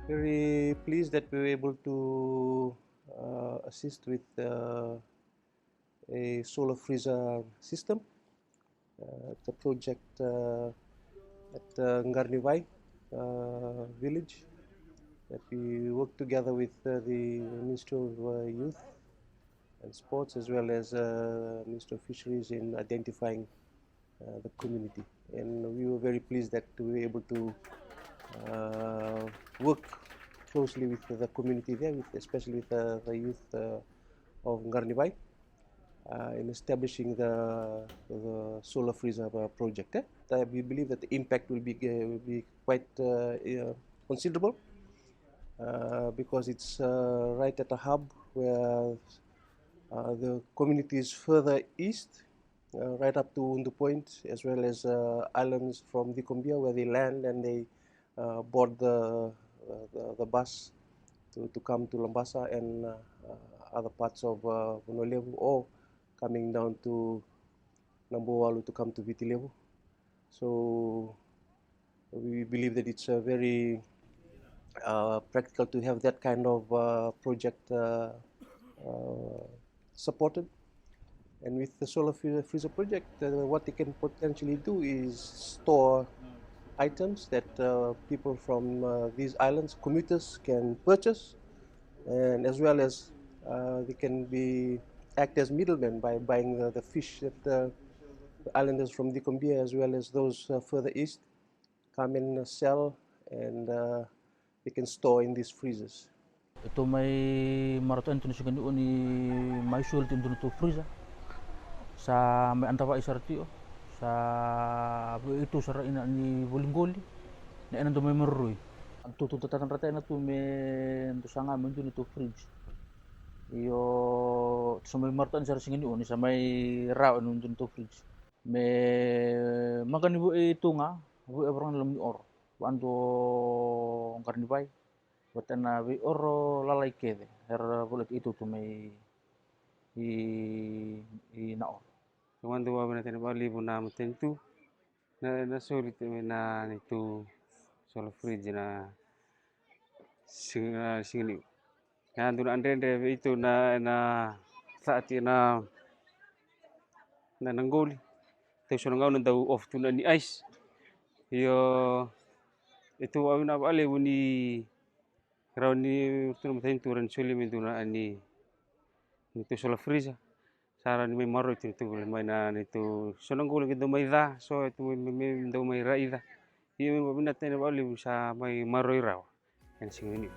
Very pleased that we were able to assist with a solar freezer system. It's a project at Qaranivai Village that we work together with the Ministry of Youth and Sports, as well as Ministry of Fisheries, in identifying the community. And we were very pleased that we were able to work closely with the community there, especially with the youth of Qaranivai, in establishing the solar freezer project. We believe that the impact will be quite considerable because it's right at a hub where the community is further east, right up to Undu Point, as well as islands from Vikombia, where they land and they board the bus to come to Lambasa and other parts of Vonolevu, or coming down to Nambowalu to come to Vitilevu. So we believe that it's very practical to have that kind of project supported. And with the solar freezer project, what they can potentially do is store items that people from these islands, commuters, can purchase, and as well as they can act as middlemen by buying the fish that the islanders from Dikombia, as well as those further east, come and sell, and they can store in these freezers. Ito may maraton ito nasugan doon ni may sulit ito nito freezer sa may antawa isartio sa ito sa ina ni Bolinggoli na ina may maruroy. Ang tututatan ratay na to may ito sa ngamin ito nito fridge. Iyo sa may maraton sa singin doon sa may raw ito nito fridge. May maganibo ito nga, bu ebrang lam ni or. Wando ang Qaranivai. Watana we oro lalai kede her bulat itu tu mai i naor. Wando wa bana tene bali buna tentu na sulit na itu solar fridge na singni. Na ndur andre itu na saat na nanggoli. Tayo so ngau daw off tu na ni ice. Yo itu wa na bali buni raw ni turun tenturan suli minduna ani itu solar freezer sara ni may maro itu may na itu sonong gulo gitu may da so itu may do may raida iyo may binatay na bali sa may maro raw yan singini.